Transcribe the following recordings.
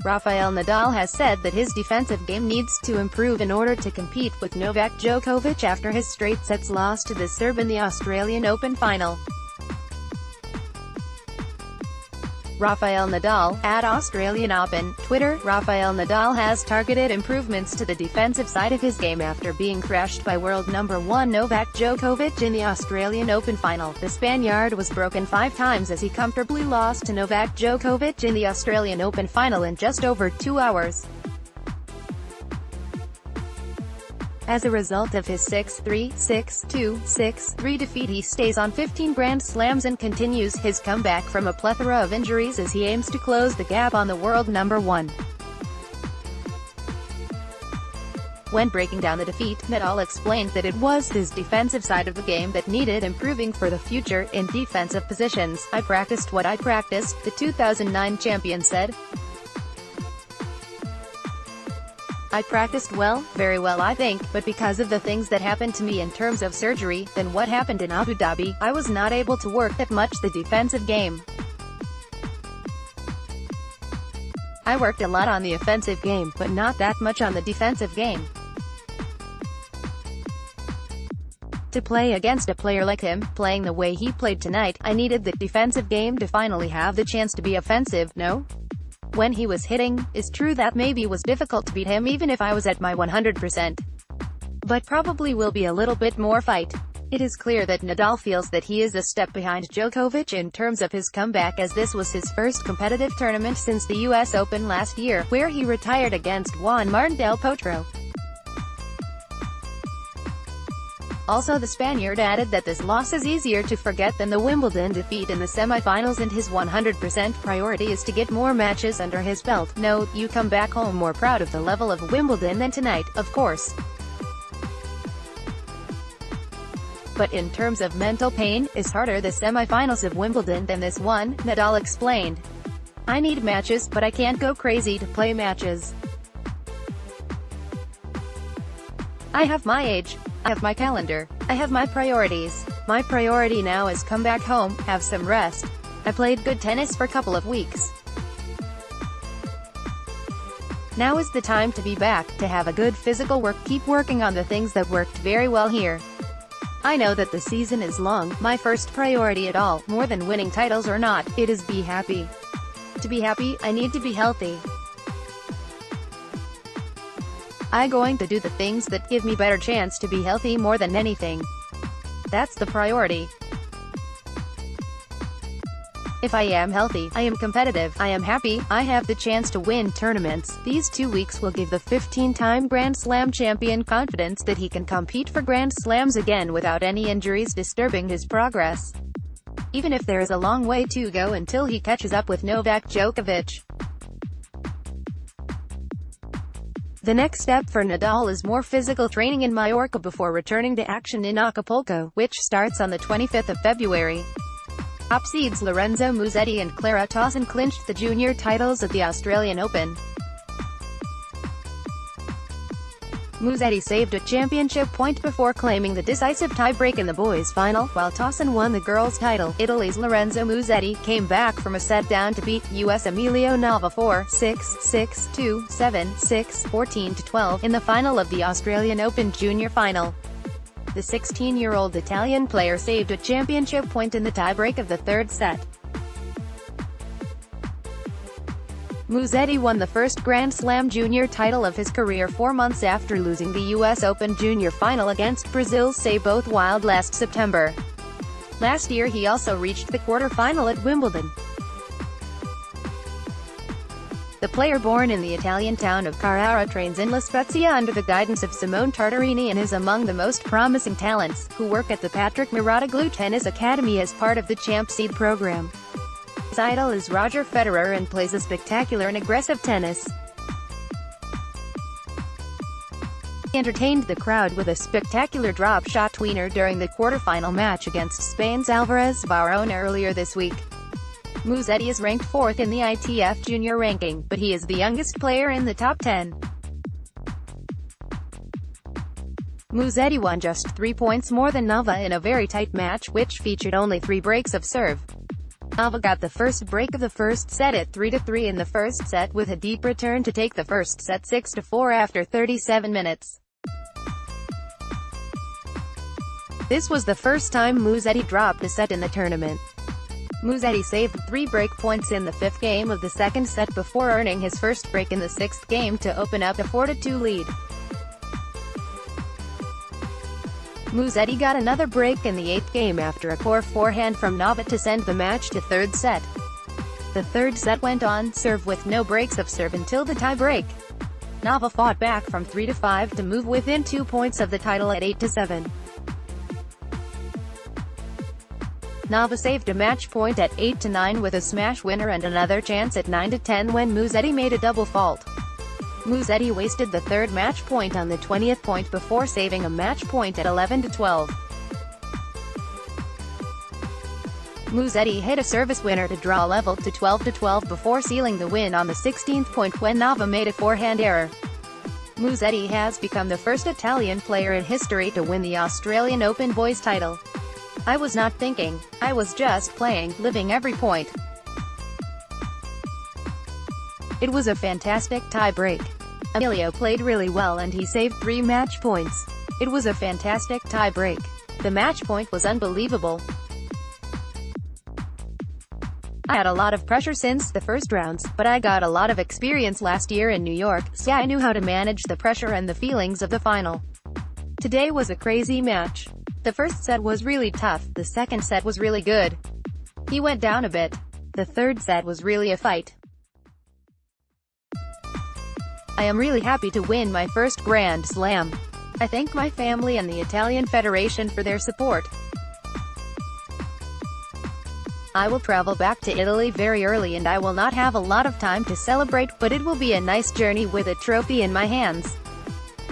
Rafael Nadal has said that his defensive game needs to improve in order to compete with Novak Djokovic after his straight sets loss to the Serb in the Australian Open final. Rafael Nadal, at Australian Open, Twitter. Rafael Nadal has targeted improvements to the defensive side of his game after being thrashed by world number 1 Novak Djokovic in the Australian Open final. The Spaniard was broken 5 times as he comfortably lost to Novak Djokovic in the Australian Open final in just over 2 hours. As a result of his 6-3, 6-2, 6-3 defeat, he stays on 15 Grand Slams and continues his comeback from a plethora of injuries as he aims to close the gap on the world number 1. When breaking down the defeat, Nadal explained that it was his defensive side of the game that needed improving for the future. In defensive positions, "I practiced what I practiced," the 2009 champion said. "I practiced well, very well I think, but because of the things that happened to me in terms of surgery, then what happened in Abu Dhabi, I was not able to work that much the defensive game. I worked a lot on the offensive game, but not that much on the defensive game. To play against a player like him, playing the way he played tonight, I needed the defensive game to finally have the chance to be offensive, no? When he was hitting, it's true that maybe was difficult to beat him even if I was at my 100%. But probably will be a little bit more fight." It is clear that Nadal feels that he is a step behind Djokovic in terms of his comeback, as this was his first competitive tournament since the US Open last year, where he retired against Juan Martín del Potro. Also, the Spaniard added that this loss is easier to forget than the Wimbledon defeat in the semi-finals, and his 100% priority is to get more matches under his belt. "No, you come back home more proud of the level of Wimbledon than tonight, of course. But in terms of mental pain, it's harder the semi-finals of Wimbledon than this one," Nadal explained. "I need matches, but I can't go crazy to play matches. I have my age. I have my calendar. I have my priorities. My priority now is come back home, have some rest. I played good tennis for a couple of weeks. Now is the time to be back, to have a good physical work, keep working on the things that worked very well here. I know that the season is long. My first priority at all, more than winning titles or not, it is be happy. To be happy, I need to be healthy. I'm going to do the things that give me better chance to be healthy more than anything. That's the priority. If I am healthy, I am competitive, I am happy, I have the chance to win tournaments. These 2 weeks will give the 15-time Grand Slam champion confidence that he can compete for Grand Slams again without any injuries disturbing his progress. Even if there is a long way to go until he catches up with Novak Djokovic. The next step for Nadal is more physical training in Mallorca before returning to action in Acapulco, which starts on the 25th of February. Top seeds Lorenzo Musetti and Clara Tauson clinched the junior titles at the Australian Open. Musetti saved a championship point before claiming the decisive tie-break in the boys' final, while Tauson won the girls' title. Italy's Lorenzo Musetti came back from a set down to beat US Emilio Nava 4-6, 6-2, 7-6, 14-12 in the final of the Australian Open junior final. The 16-year-old Italian player saved a championship point in the tie-break of the third set. Musetti won the first Grand Slam junior title of his career 4 months after losing the US Open junior final against Brazil's Say Both Wild last September. Last year he also reached the quarter-final at Wimbledon. The player, born in the Italian town of Carrara, trains in La Spezia under the guidance of Simone Tartarini and is among the most promising talents, who work at the Patrick Mouratoglou Tennis Academy as part of the Champ Seed program. His idol is Roger Federer and plays a spectacular and aggressive tennis. He entertained the crowd with a spectacular drop-shot tweener during the quarterfinal match against Spain's Alvarez Barón earlier this week. Musetti is ranked 4th in the ITF junior ranking, but he is the youngest player in the top 10. Musetti won just 3 points more than Nava in a very tight match, which featured only 3 breaks of serve. Nava got the first break of the first set at 3-3 in the first set with a deep return to take the first set 6-4 after 37 minutes. This was the first time Musetti dropped a set in the tournament. Musetti saved 3 break points in the 5th game of the second set before earning his first break in the 6th game to open up a 4-2 lead. Musetti got another break in the 8th game after a core forehand from Nava to send the match to third set. The third set went on serve with no breaks of serve until the tie break. Nava fought back from 3-5 to move within 2 points of the title at 8-7. Nava saved a match point at 8-9 with a smash winner and another chance at 9-10 when Musetti made a double fault. Musetti wasted the third match point on the 20th point before saving a match point at 11-12. Musetti hit a service winner to draw level to 12-12 before sealing the win on the 16th point when Nava made a forehand error. Musetti has become the first Italian player in history to win the Australian Open boys title. I was not thinking, I was just playing, living every point. It was a fantastic tie-break. Emilio played really well and he saved 3 match points. It was a fantastic tie-break. The match point was unbelievable. I had a lot of pressure since the first rounds, but I got a lot of experience last year in New York, so I knew how to manage the pressure and the feelings of the final. Today was a crazy match. The first set was really tough, the second set was really good. He went down a bit. The third set was really a fight. I am really happy to win my first Grand Slam. I thank my family and the Italian Federation for their support. I will travel back to Italy very early and I will not have a lot of time to celebrate, but it will be a nice journey with a trophy in my hands.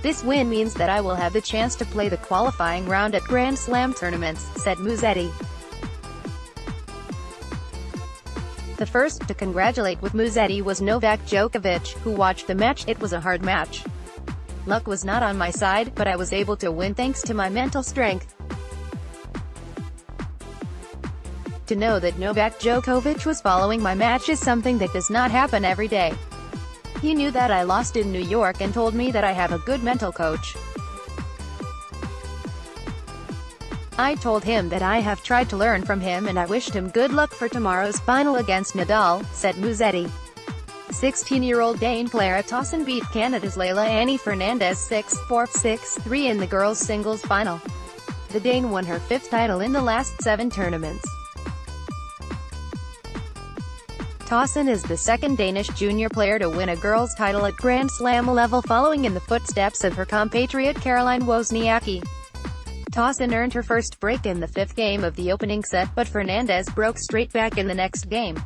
This win means that I will have the chance to play the qualifying round at Grand Slam tournaments, said Musetti. The first to congratulate with Musetti was Novak Djokovic, who watched the match. It was a hard match. Luck was not on my side, but I was able to win thanks to my mental strength. To know that Novak Djokovic was following my match is something that does not happen every day. He knew that I lost in New York and told me that I have a good mental coach. I told him that I have tried to learn from him and I wished him good luck for tomorrow's final against Nadal, said Musetti. 16-year-old Dane Clara Tauson beat Canada's Leila Annie Fernandez 6-4, 6-3 in the girls' singles final. The Dane won her 5th title in the last 7 tournaments. Tauson is the second Danish junior player to win a girls' title at Grand Slam level, following in the footsteps of her compatriot Caroline Wozniacki. Tauson earned her first break in the 5th game of the opening set, but Fernandez broke straight back in the next game.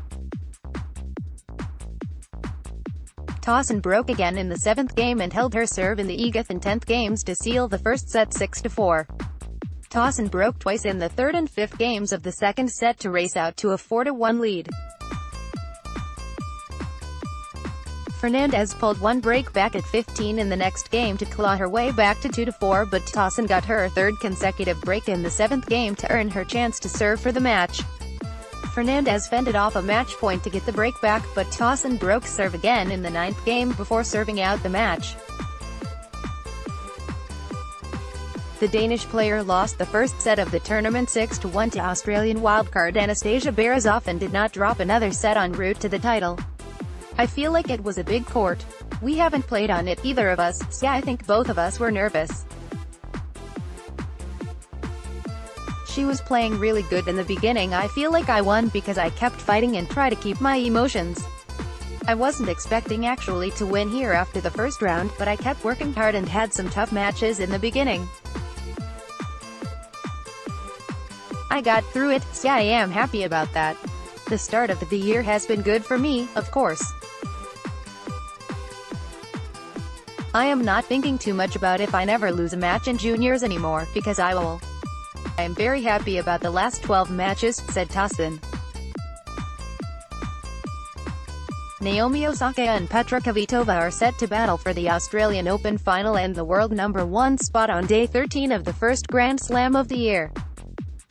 Tauson broke again in the 7th game and held her serve in the 8th and 10th games to seal the first set 6-4. Tauson broke twice in the 3rd and 5th games of the second set to race out to a 4-1 lead. Fernandez pulled one break back at 15 in the next game to claw her way back to 2-4, but Tauson got her 3rd consecutive break in the 7th game to earn her chance to serve for the match. Fernandez fended off a match point to get the break back, but Tauson broke serve again in the 9th game before serving out the match. The Danish player lost the first set of the tournament 6-1 to Australian wildcard Anastasia Berezov and did not drop another set en route to the title. I feel like it was a big court. We haven't played on it, either of us, so I think both of us were nervous. She was playing really good in the beginning. I feel like I won because I kept fighting and try to keep my emotions. I wasn't expecting actually to win here after the first round, but I kept working hard and had some tough matches in the beginning. I got through it, so I am happy about that. The start of the year has been good for me, of course. I am not thinking too much about if I never lose a match in juniors anymore, because I will. I am very happy about the last 12 matches, said Tauson. Naomi Osaka and Petra Kvitova are set to battle for the Australian Open final and the world #1 spot on day 13 of the first Grand Slam of the year.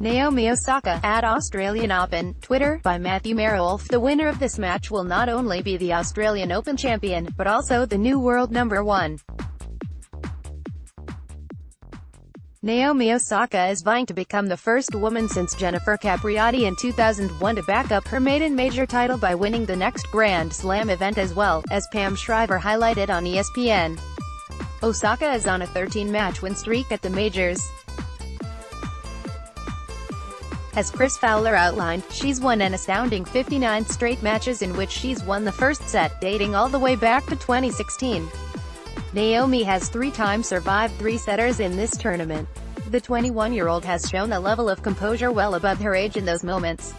Naomi Osaka, at Australian Open, Twitter, by Matthew Merrill. The winner of this match will not only be the Australian Open champion, but also the new world number 1. Naomi Osaka is vying to become the first woman since Jennifer Capriati in 2001 to back up her maiden major title by winning the next Grand Slam event as well, as Pam Shriver highlighted on ESPN. Osaka is on a 13-match win streak at the majors. As Chris Fowler outlined, she's won an astounding 59 straight matches in which she's won the first set, dating all the way back to 2016. Naomi has 3 times survived 3-setters in this tournament. The 21-year-old has shown a level of composure well above her age in those moments.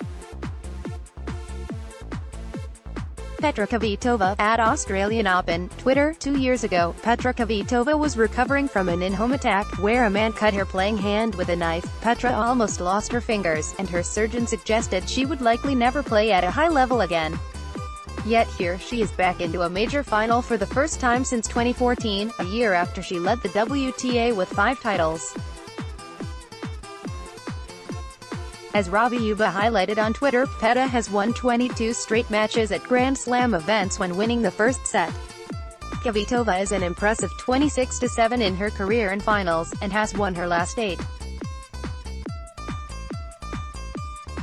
Petra Kvitova, at Australian Open, Twitter, 2 years ago, Petra Kvitova was recovering from an in-home attack, where a man cut her playing hand with a knife. Petra almost lost her fingers, and her surgeon suggested she would likely never play at a high level again. Yet here she is back into a major final for the first time since 2014, a year after she led the WTA with 5 titles. As Ravi Yuba highlighted on Twitter, Petra has won 22 straight matches at Grand Slam events when winning the first set. Kvitova is an impressive 26-7 in her career in finals, and has won her last 8.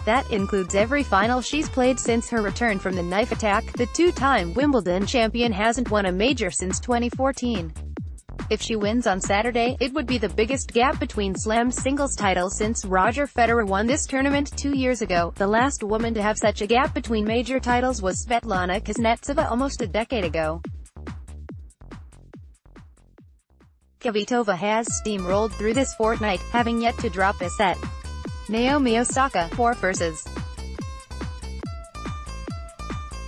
That includes every final she's played since her return from the knife attack. The 2-time Wimbledon champion hasn't won a major since 2014. If she wins on Saturday, it would be the biggest gap between Slam singles titles since Roger Federer won this tournament 2 years ago. The last woman to have such a gap between major titles was Svetlana Kuznetsova almost a decade ago. Kvitova has steamrolled through this fortnight, having yet to drop a set. Naomi Osaka, 4 vs.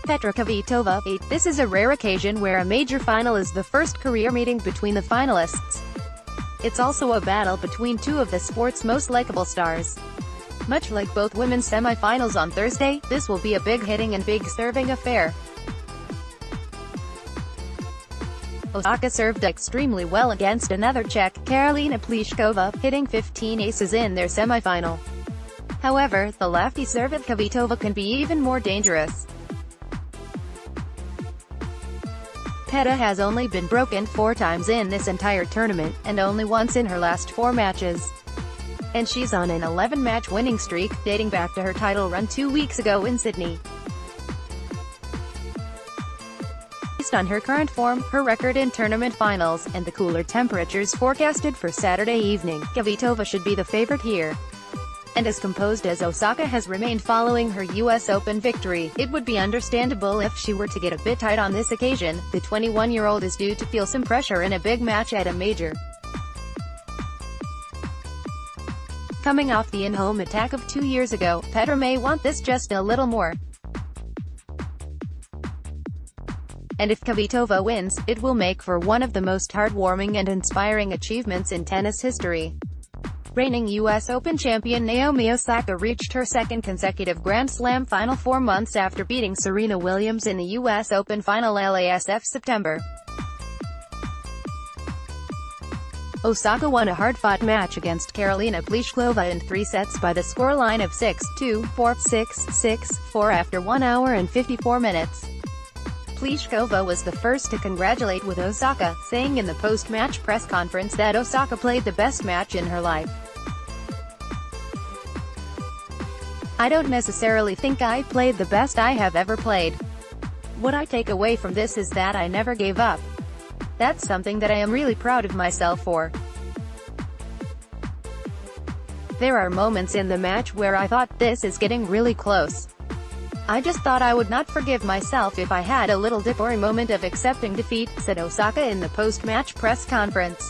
Petra Kvitova, 8. This is a rare occasion where a major final is the first career meeting between the finalists. It's also a battle between 2 of the sport's most likable stars. Much like both women's semi-finals on Thursday, this will be a big-hitting and big-serving affair. Osaka served extremely well against another Czech, Karolina Pliskova, hitting 15 aces in their semi-final. However, the lefty serve at Kvitova can be even more dangerous. Petra has only been broken 4 times in this entire tournament, and only once in her last 4 matches. And she's on an 11-match winning streak, dating back to her title run 2 weeks ago in Sydney. Based on her current form, her record in tournament finals, and the cooler temperatures forecasted for Saturday evening, Kvitova should be the favorite here. And as composed as Osaka has remained following her US Open victory, it would be understandable if she were to get a bit tight on this occasion. The 21-year-old is due to feel some pressure in a big match at a major. Coming off the in-home attack of 2 years ago, Petra may want this just a little more. And if Kvitova wins, it will make for one of the most heartwarming and inspiring achievements in tennis history. Reigning US Open champion Naomi Osaka reached her second consecutive Grand Slam final 4 months after beating Serena Williams in the US Open final LASF September. Osaka won a hard-fought match against Karolina Pliskova in 3 sets by the scoreline of 6-2, 4-6, 6-4 after 1 hour and 54 minutes. Pliskova was the first to congratulate with Osaka, saying in the post-match press conference that Osaka played the best match in her life. "I don't necessarily think I played the best I have ever played. What I take away from this is that I never gave up. That's something that I am really proud of myself for. There are moments in the match where I thought, this is getting really close. I just thought I would not forgive myself if I had a little dip or a moment of accepting defeat," said Osaka in the post-match press conference.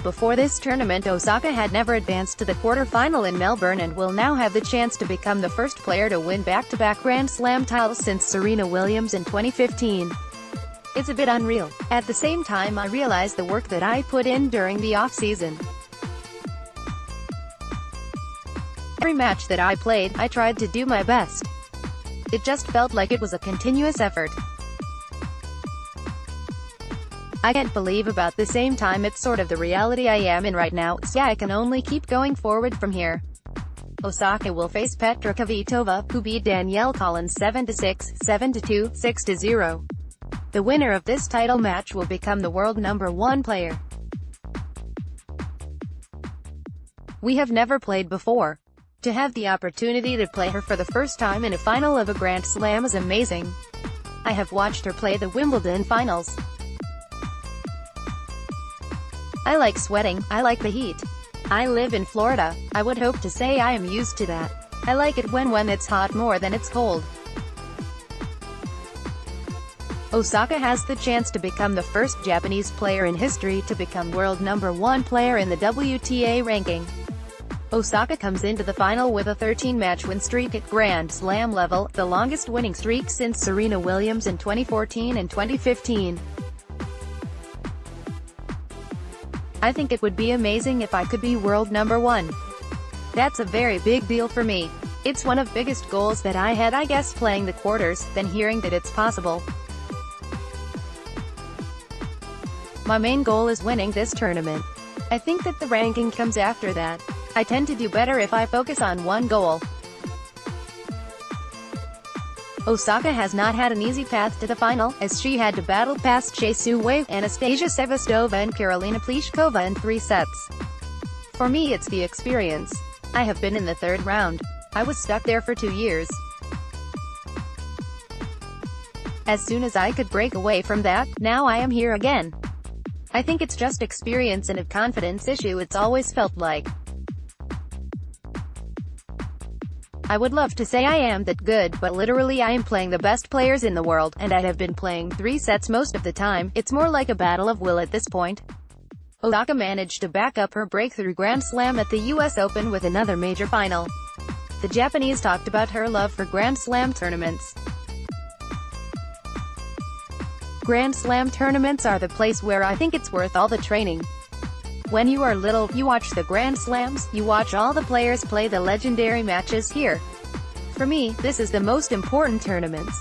Before this tournament, Osaka had never advanced to the quarter-final in Melbourne and will now have the chance to become the first player to win back-to-back Grand Slam titles since Serena Williams in 2015. "It's a bit unreal. At the same time, I realize the work that I put in during the off-season. Every match that I played, I tried to do my best. It just felt like it was a continuous effort. I can't believe about the same time it's sort of the reality I am in right now, so yeah, I can only keep going forward from here. Osaka will face Petra Kvitova, who beat Danielle Collins 7-6, 7-2, 6-0. The winner of this title match will become the world #1 player. We have never played before. To have the opportunity to play her for the first time in a final of a Grand Slam is amazing. I have watched her play the Wimbledon finals. I like sweating, I like the heat. I live in Florida. I would hope to say I am used to that. I like it when it's hot more than it's cold. Osaka has the chance to become the first Japanese player in history to become world #1 player in the WTA ranking. Osaka comes into the final with a 13-match win streak at Grand Slam level, the longest winning streak since Serena Williams in 2014 and 2015. I think it would be amazing if I could be world #1. That's a very big deal for me. It's one of biggest goals that I had, I guess, playing the quarters, then hearing that it's possible. My main goal is winning this tournament. I think that the ranking comes after that. I tend to do better if I focus on one goal. Osaka has not had an easy path to the final, as she had to battle past Shea Su Wei, Anastasia Sevastova and Karolina Pliskova in 3 sets. For me it's the experience. I have been in the 3rd round. I was stuck there for 2 years. As soon as I could break away from that, now I am here again. I think it's just experience and a confidence issue, it's always felt like. I would love to say I am that good, but literally I am playing the best players in the world, and I have been playing 3 sets most of the time. It's more like a battle of will at this point. Osaka managed to back up her breakthrough Grand Slam at the US Open with another major final. The Japanese talked about her love for Grand Slam tournaments. Grand Slam tournaments are the place where I think it's worth all the training. When you are little, you watch the Grand Slams, you watch all the players play the legendary matches here. For me, this is the most important tournaments.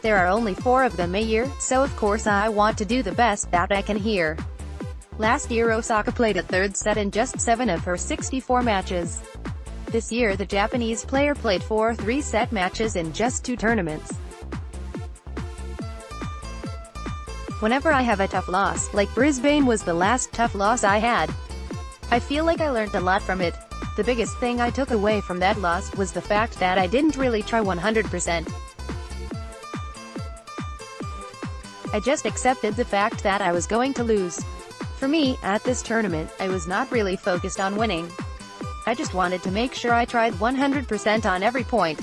There are only 4 of them a year, so of course I want to do the best that I can here. Last year Osaka played a 3rd set in just 7 of her 64 matches. This year the Japanese player played 4 3-set matches in just 2 tournaments. Whenever I have a tough loss, like Brisbane was the last tough loss I had, I feel like I learned a lot from it. The biggest thing I took away from that loss was the fact that I didn't really try 100%. I just accepted the fact that I was going to lose. For me, at this tournament, I was not really focused on winning. I just wanted to make sure I tried 100% on every point.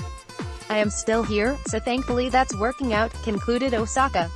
I am still here, so thankfully that's working out, concluded Osaka.